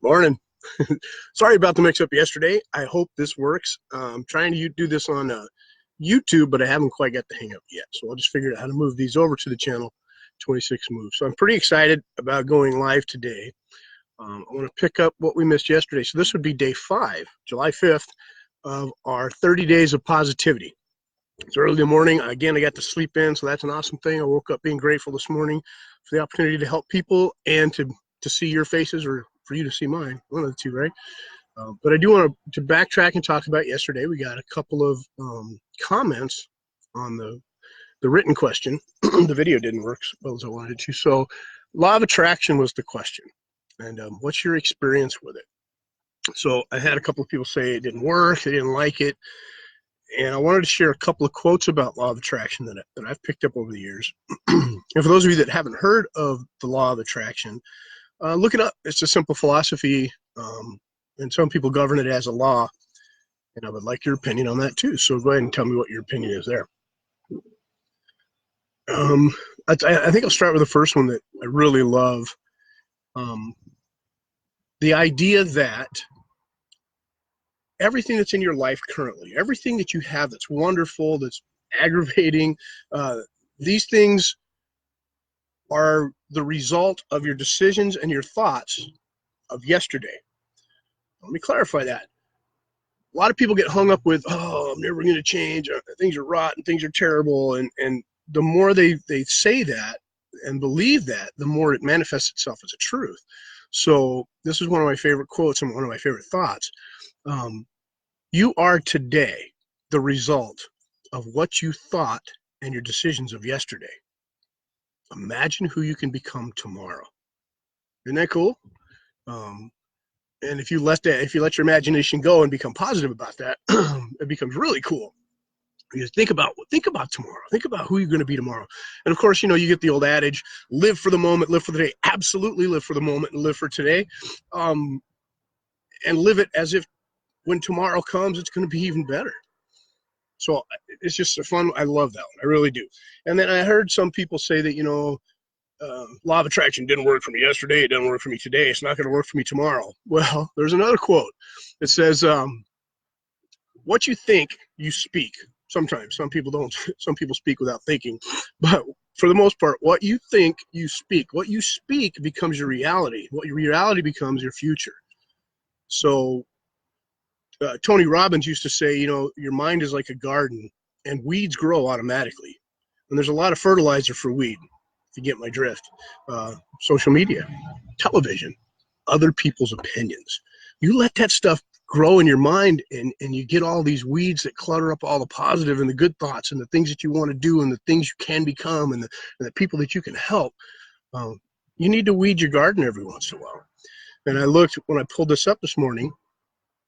Morning. Sorry about the mix-up yesterday. I hope this works. I'm trying to do this on YouTube, but I haven't quite got the hang of it yet. So I'll just figure out how to move these over to the channel 26 Move. So I'm pretty excited about going live today. I want to pick up what we missed yesterday. So this would be day 5, July 5th, of our 30 days of positivity. It's early in the morning. Again, I got to sleep in, so that's an awesome thing. I woke up being grateful this morning for the opportunity to help people and to see your faces, or for you to see mine, one of the two, right? But I do want to backtrack and talk about yesterday. We got a couple of comments on the written question. The video didn't work as well as I wanted it to. So law of attraction was the question. And what's your experience with it? So I had a couple of people say it didn't work, they didn't like it. And I wanted to share a couple of quotes about law of attraction that I've picked up over the years. And for those of you that haven't heard of the law of attraction, look it up. It's a simple philosophy, and some people govern it as a law. And I would like your opinion on that too. So go ahead and tell me what your opinion is there. I think I'll start with the first one that I really love. The idea that everything that's in your life currently, everything that you have that's wonderful, that's aggravating, these things are the result of your decisions and your thoughts of yesterday. Let me clarify that. A lot of people get hung up with, oh, I'm never going to change, things are rotten, things are terrible, and the more they say that and believe that, the more it manifests itself as a truth. So this is one of my favorite quotes and one of my favorite thoughts. You are today the result of what you thought and your decisions of yesterday. Imagine who you can become tomorrow. Isn't that cool? And if you let your imagination go and become positive about that, it becomes really cool. Because think about tomorrow. Think about who you're going to be tomorrow. And of course, you get the old adage, live for the moment, live for the day. Absolutely live for the moment and live for today. And live it as if when tomorrow comes, it's going to be even better. So it's just a fun, I love that one. I really do. And then I heard some people say that, law of attraction didn't work for me yesterday. It doesn't work for me today. It's not going to work for me tomorrow. Well, there's another quote that says, what you think, you speak. Sometimes some people don't. Some people speak without thinking. But for the most part, what you think, you speak. What you speak becomes your reality. What your reality becomes your future. So Tony Robbins used to say, your mind is like a garden and weeds grow automatically. And there's a lot of fertilizer for weed, if you get my drift. Social media, television, other people's opinions. You let that stuff grow in your mind, and you get all these weeds that clutter up all the positive and the good thoughts and the things that you want to do and the things you can become and the people that you can help. You need to weed your garden every once in a while. And I looked, when I pulled this up this morning,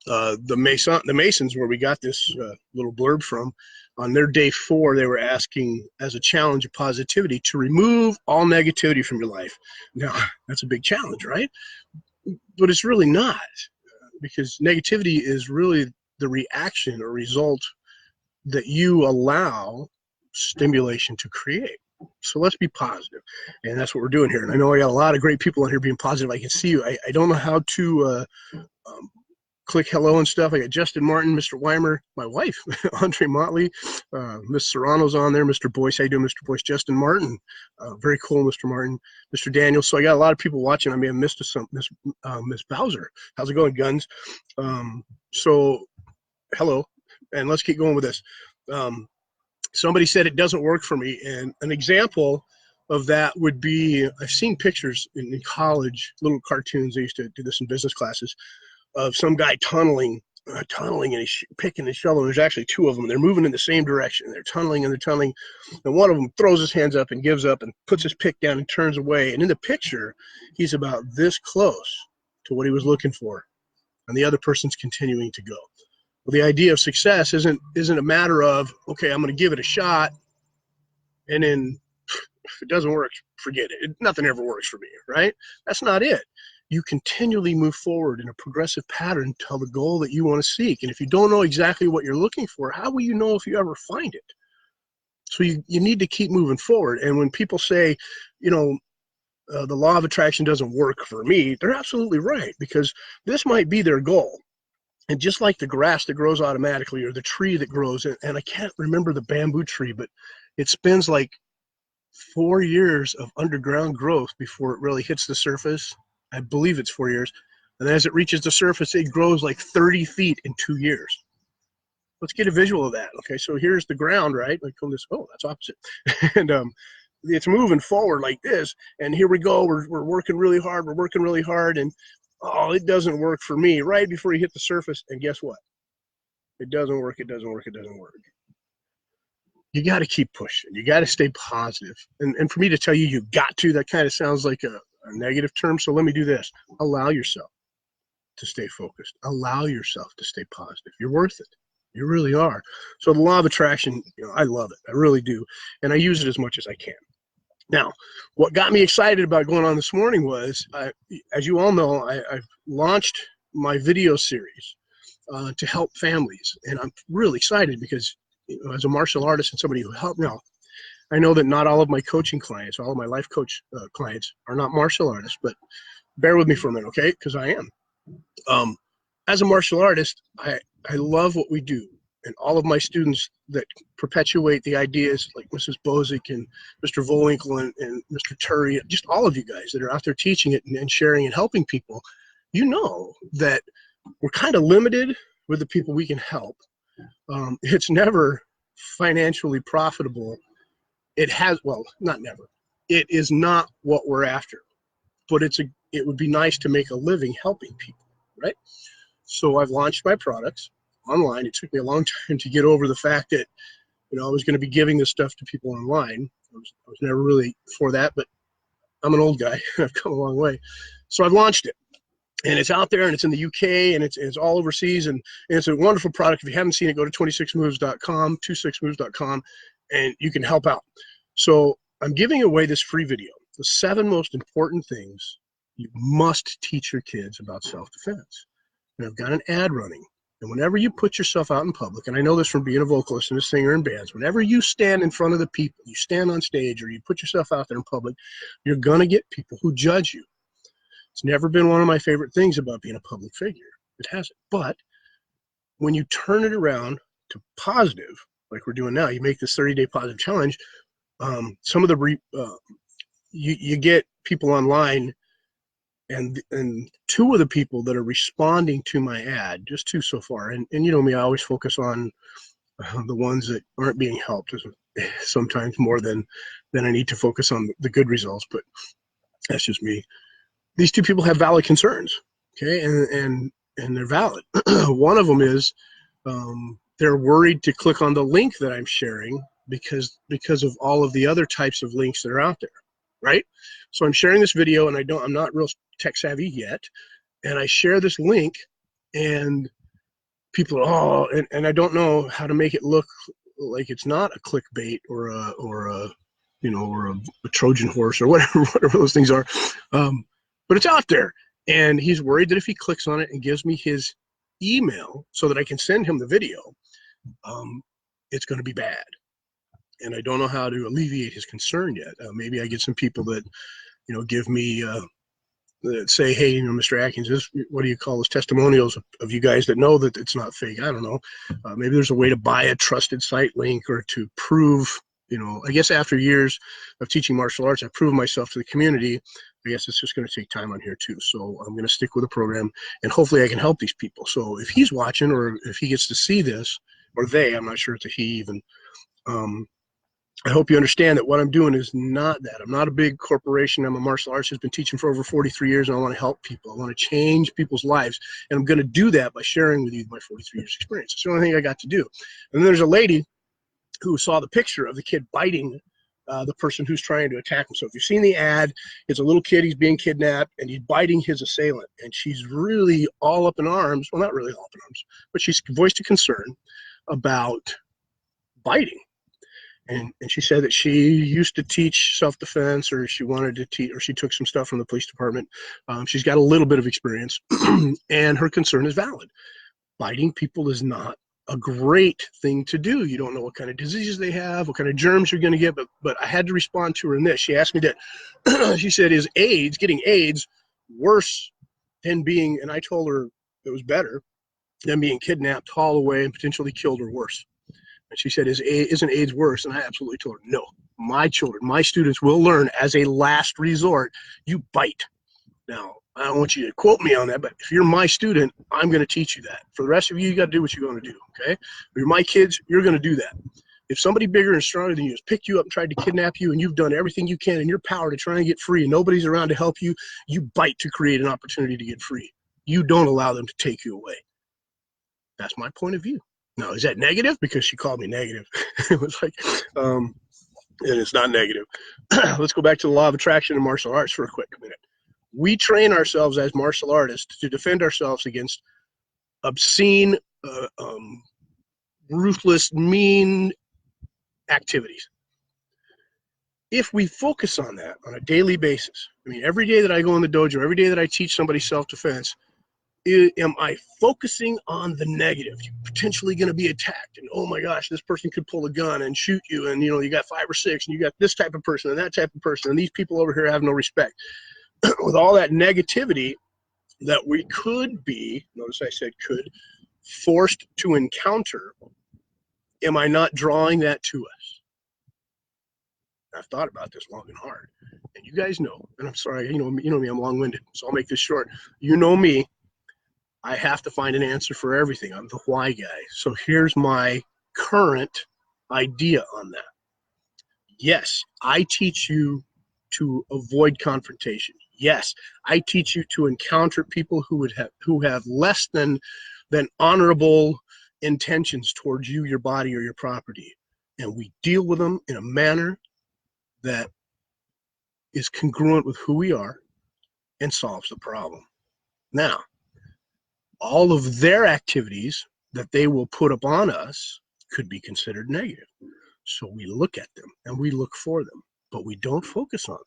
the Masons, where we got this little blurb from, on their day 4, they were asking as a challenge of positivity to remove all negativity from your life. Now, that's a big challenge, right? But it's really not, because negativity is really the reaction or result that you allow stimulation to create. So let's be positive, and that's what we're doing here. And I know I got a lot of great people on here being positive. I can see you. I don't know how to click hello and stuff. I got Justin Martin, Mr. Weimer, my wife, Andre Motley, Miss Serrano's on there, Mr. Boyce. How you doing, Mr. Boyce? Justin Martin, very cool, Mr. Martin, Mr. Daniel. So I got a lot of people watching. I may have missed some. Miss Bowser, how's it going, Guns? So hello, and let's keep going with this. Somebody said it doesn't work for me, and an example of that would be, I've seen pictures in college, little cartoons. They used to do this in business classes, of some guy tunneling, and he's picking his shovel. There's actually 2 of them. They're moving in the same direction. They're tunneling, and one of them throws his hands up and gives up and puts his pick down and turns away. And in the picture, he's about this close to what he was looking for, and the other person's continuing to go. Well, the idea of success isn't a matter of, okay, I'm going to give it a shot, and then if it doesn't work, forget it. Nothing ever works for me, right? That's not it. You continually move forward in a progressive pattern to the goal that you want to seek. And if you don't know exactly what you're looking for, how will you know if you ever find it? So you need to keep moving forward. And when people say, the law of attraction doesn't work for me, they're absolutely right, because this might be their goal. And just like the grass that grows automatically, or the tree that grows, and I can't remember the bamboo tree, but it spends like 4 years of underground growth before it really hits the surface. I believe it's 4 years. And as it reaches the surface, it grows like 30 feet in 2 years. Let's get a visual of that. Okay, so here's the ground, right? Like, oh, that's opposite. And it's moving forward like this. And here we go. We're working really hard. We're working really hard. And, oh, it doesn't work for me right before you hit the surface. And guess what? It doesn't work. It doesn't work. It doesn't work. You got to keep pushing. You got to stay positive. And for me to tell you, you got to, that kind of sounds like a negative term. So let me do this. Allow yourself to stay focused. Allow yourself to stay positive. You're worth it. You really are. So the law of attraction, I love it. I really do. And I use it as much as I can. Now, what got me excited about going on this morning was, as you all know, I've launched my video series to help families. And I'm really excited because as a martial artist and somebody who helped me out, I know that not all of my coaching clients, all of my life coach clients are not martial artists, but bear with me for a minute, okay? Because I am. As a martial artist, I love what we do. And all of my students that perpetuate the ideas, like Mrs. Bozick and Mr. Volwinkle and Mr. Turry, just all of you guys that are out there teaching it and sharing and helping people, you know that we're kind of limited with the people we can help. It's never financially profitable. Not never. It is not what we're after, but it would be nice to make a living helping people, right? So I've launched my products online. It took me a long time to get over the fact that, I was going to be giving this stuff to people online. I was never really for that, but I'm an old guy. I've come a long way. So I've launched it. And it's out there, and it's in the UK, and it's all overseas, and it's a wonderful product. If you haven't seen it, go to 26moves.com, 26moves.com, and you can help out. So I'm giving away this free video, the 7 most important things you must teach your kids about self-defense. And I've got an ad running. And whenever you put yourself out in public, and I know this from being a vocalist and a singer in bands, whenever you stand in front of the people, you stand on stage, or you put yourself out there in public, you're going to get people who judge you. It's never been one of my favorite things about being a public figure. It hasn't. But when you turn it around to positive, like we're doing now, you make this 30-day positive challenge, some of the you get people online, and 2 of the people that are responding to my ad, just 2 so far, and you know me, I always focus on the ones that aren't being helped, sometimes more than I need to focus on the good results, but that's just me. These 2 people have valid concerns, okay, and they're valid. One of them is they're worried to click on the link that I'm sharing because of all of the other types of links that are out there, right? So I'm sharing this video, and I'm not real tech savvy yet, and I share this link, and people are, and I don't know how to make it look like it's not a clickbait or a Trojan horse or whatever those things are. But it's out there, and he's worried that if he clicks on it and gives me his email so that I can send him the video, it's going to be bad. And I don't know how to alleviate his concern yet. Maybe I get some people that, give me, that say, hey, Mr. Adkins, what do you call those testimonials of you guys that know that it's not fake? I don't know. Maybe there's a way to buy a trusted site link or to prove, I guess after years of teaching martial arts, I've proven myself to the community. I guess it's just going to take time on here too. So I'm going to stick with the program, and hopefully I can help these people. So if he's watching, or if he gets to see this, or they, I'm not sure it's a he even, I hope you understand that what I'm doing is not that. I'm not a big corporation. I'm a martial artist who's been teaching for over 43 years, and I want to help people. I want to change people's lives, and I'm going to do that by sharing with you my 43 years experience. It's the only thing I got to do. And then there's a lady who saw the picture of the kid biting the person who's trying to attack him. So if you've seen the ad, it's a little kid, he's being kidnapped, and he's biting his assailant. And she's really all up in arms. Well, not really all up in arms, but she's voiced a concern about biting. And she said that she used to teach self-defense, or she wanted to teach, or she took some stuff from the police department. She's got a little bit of experience, and her concern is valid. Biting people is not a great thing to do. You don't know what kind of diseases they have, what kind of germs you're going to get, but I had to respond to her in this. She asked me that, she said, is getting AIDS worse than being, and I told her it was better than being kidnapped, hauled away, and potentially killed or worse. And she said, isn't AIDS worse? And I absolutely told her, no. My children, my students will learn as a last resort, you bite. Now, I don't want you to quote me on that, but if you're my student, I'm going to teach you that. For the rest of you, you got to do what you're going to do, okay? If you're my kids, you're going to do that. If somebody bigger and stronger than you has picked you up and tried to kidnap you, and you've done everything you can in your power to try and get free, and nobody's around to help you, you bite to create an opportunity to get free. You don't allow them to take you away. That's my point of view. Now, is that negative? Because she called me negative. It was like, and it's not negative. Let's go back to the law of attraction and martial arts for a quick minute. We train ourselves as martial artists to defend ourselves against obscene, ruthless, mean activities. If we focus on that on a daily basis, I mean, every day that I go in the dojo, every day that I teach somebody self-defense, am I focusing on the negative? You're potentially going to be attacked, and oh my gosh, this person could pull a gun and shoot you, and you got 5 or 6, and you got this type of person and that type of person, and these people over here have no respect. With all that negativity that we could be, notice I said could, forced to encounter, am I not drawing that to us? I've thought about this long and hard, and you guys know, and I'm sorry, you know me, I'm long-winded, so I'll make this short. You know me, I have to find an answer for everything. I'm the why guy. So here's my current idea on that. Yes, I teach you to avoid confrontation. Yes, I teach you to encounter people who have less than honorable intentions towards you, your body, or your property, and we deal with them in a manner that is congruent with who we are and solves the problem. Now, all of their activities that they will put upon us could be considered negative. So we look at them and we look for them, but we don't focus on them.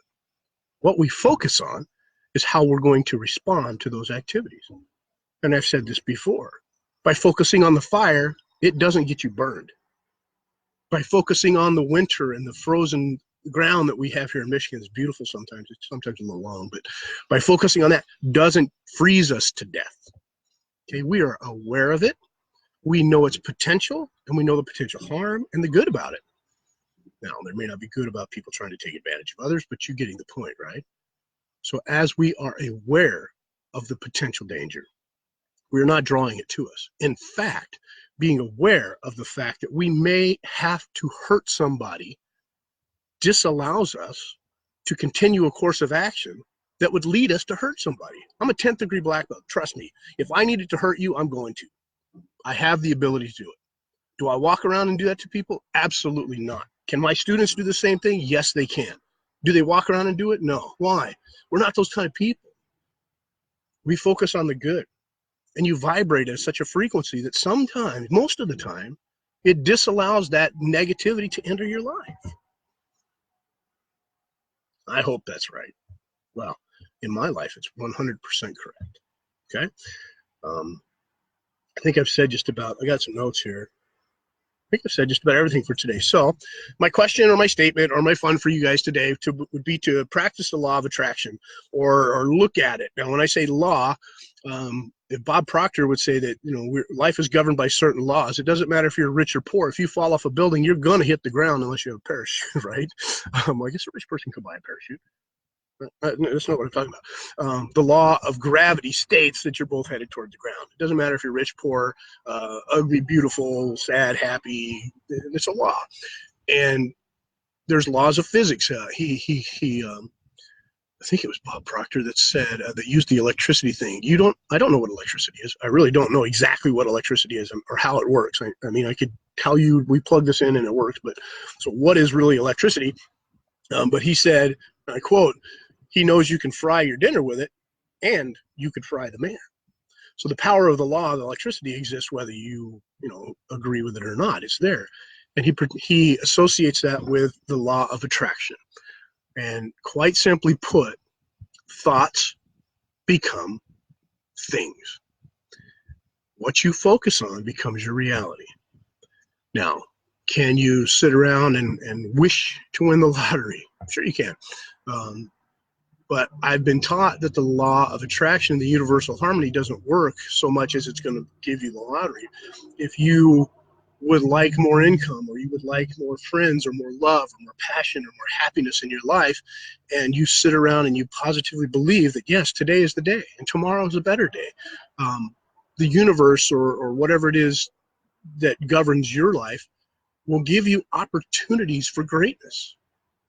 What we focus on is how we're going to respond to those activities. And I've said this before. By focusing on the fire, it doesn't get you burned. By focusing on the winter and the frozen ground that we have here in Michigan, is beautiful sometimes. It's sometimes a little long, but by focusing on that, doesn't freeze us to death. Okay, we are aware of it. We know its potential, and we know the potential harm and the good about it. Now, there may not be good about people trying to take advantage of others, but you're getting the point, right? So as we are aware of the potential danger, we're not drawing it to us. In fact, being aware of the fact that we may have to hurt somebody disallows us to continue a course of action that would lead us to hurt somebody. I'm a 10th degree black belt. Trust me. If I needed to hurt you, I'm going to. I have the ability to do it. Do I walk around and do that to people? Absolutely not. Can my students do the same thing? Yes, they can. Do they walk around and do it? No. Why? We're not those kind of people. We focus on the good. And you vibrate at such a frequency that sometimes, most of the time, it disallows that negativity to enter your life. I hope that's right. Well, in my life, it's 100% correct. Okay? I think I've said just about, I got some notes here. I think I've said just about everything for today. So my question or my statement or my fun for you guys today would be to practice the law of attraction or look at it. Now, when I say law, if Bob Proctor would say that, life is governed by certain laws. It doesn't matter if you're rich or poor. If you fall off a building, you're going to hit the ground unless you have a parachute, right? I guess a rich person could buy a parachute. That's not what I'm talking about. The law of gravity states that you're both headed toward the ground. It doesn't matter if you're rich, poor, ugly, beautiful, sad, happy. It's a law. And there's laws of physics. I think it was Bob Proctor that said that used the electricity thing. I don't know what electricity is. I really don't know exactly what electricity is or how it works. I mean, I could tell you we plug this in and it works, but so what is really electricity? But he said, I quote, he knows you can fry your dinner with it and you could fry the man. So the power of the law of electricity exists whether you agree with it or not. It's there. And he associates that with the law of attraction. And quite simply put, thoughts become things. What you focus on becomes your reality. Now, can you sit around and wish to win the lottery? Sure you can. But I've been taught that the law of attraction, the universal harmony, doesn't work so much as it's going to give you the lottery. If you would like more income, or you would like more friends, or more love, or more passion, or more happiness in your life, and you sit around and you positively believe that, yes, today is the day and tomorrow is a better day, the universe, or whatever it is that governs your life, will give you opportunities for greatness.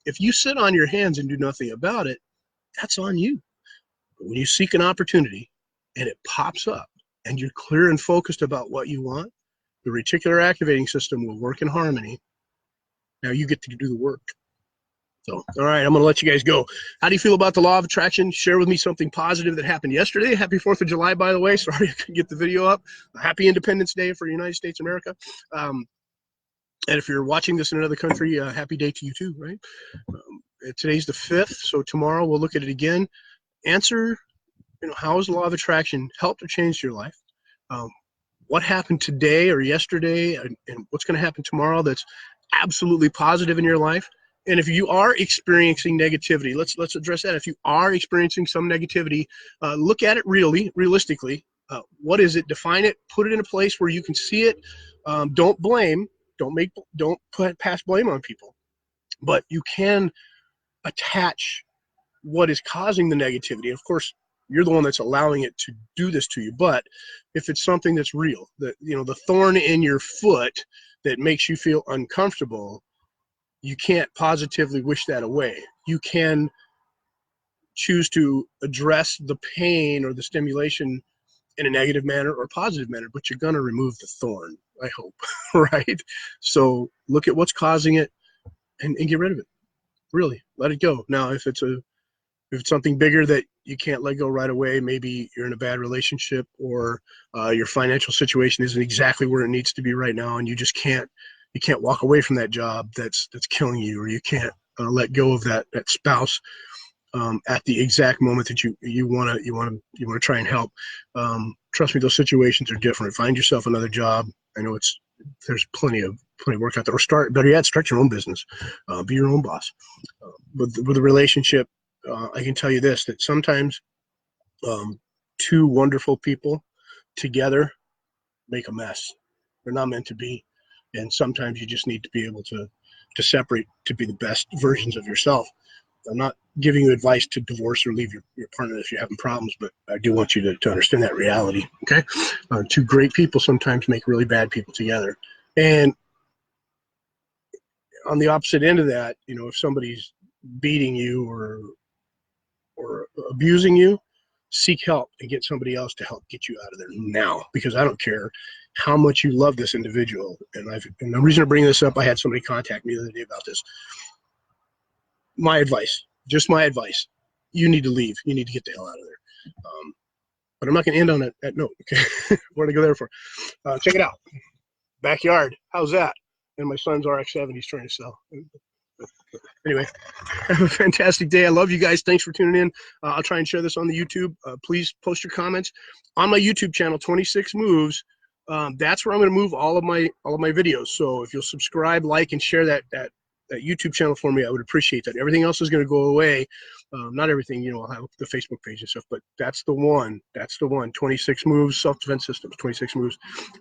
If you sit on your hands and do nothing about it, that's on you. But when you seek an opportunity and it pops up and you're clear and focused about what you want, the reticular activating system will work in harmony. Now you get to do the work. So, all right, I'm going to let you guys go. How do you feel about the law of attraction? Share with me something positive that happened yesterday. Happy 4th of July, by the way. Sorry I couldn't get the video up. Happy Independence Day for the United States of America. And if you're watching this in another country, happy day to you too, right? Today's the 5th, so tomorrow we'll look at it again. Answer, how has the law of attraction helped or changed your life? What happened today or yesterday, and what's going to happen tomorrow that's absolutely positive in your life? And if you are experiencing negativity, let's address that. If you are experiencing some negativity, look at it realistically. What is it? Define it. Put it in a place where you can see it. Don't blame. Don't pass blame on people. But you can attach what is causing the negativity. Of course, you're the one that's allowing it to do this to you. But if it's something that's real, the thorn in your foot that makes you feel uncomfortable, you can't positively wish that away. You can choose to address the pain or the stimulation in a negative manner or a positive manner, but you're going to remove the thorn, I hope, right? So look at what's causing it and get rid of it. Really, let it go. Now, if it's something bigger that you can't let go right away, maybe you're in a bad relationship, or your financial situation isn't exactly where it needs to be right now, and you just can't walk away from that job that's killing you, or you can't let go of that spouse at the exact moment that you want to try and help. Trust me, those situations are different. Find yourself another job. I know there's plenty of work out there. Or better yet, start your own business. Be your own boss. With a relationship, I can tell you this, that sometimes two wonderful people together make a mess. They're not meant to be. And sometimes you just need to be able to separate to be the best versions of yourself. I'm not giving you advice to divorce or leave your partner if you're having problems, but I do want you to understand that reality, okay? Two great people sometimes make really bad people together. And on the opposite end of that, if somebody's beating you or abusing you, seek help and get somebody else to help get you out of there now, because I don't care how much you love this individual. And the reason I bring this up, I had somebody contact me the other day about this. My advice, just my advice, you need to leave. You need to get the hell out of there. But I'm not going to end on that note, okay? What did I go there for? Check it out. Backyard. How's that? And my son's RX-7 he's trying to sell. Anyway, have a fantastic day. I love you guys. Thanks for tuning in. I'll try and share this on the YouTube. Please post your comments on my YouTube channel, 26 Moves. That's where I'm going to move all of my videos. So if you'll subscribe, like, and share that YouTube channel for me, I would appreciate that. Everything else is going to go away. Not everything, I'll have the Facebook page and stuff, but that's the one. 26 Moves, Self-Defense Systems, 26 Moves.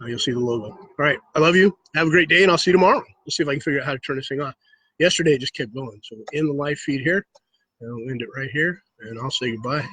You'll see the logo. All right. I love you. Have a great day, and I'll see you tomorrow. Let's see if I can figure out how to turn this thing on. Yesterday, it just kept going. So in the live feed here, and I'll end it right here, and I'll say goodbye.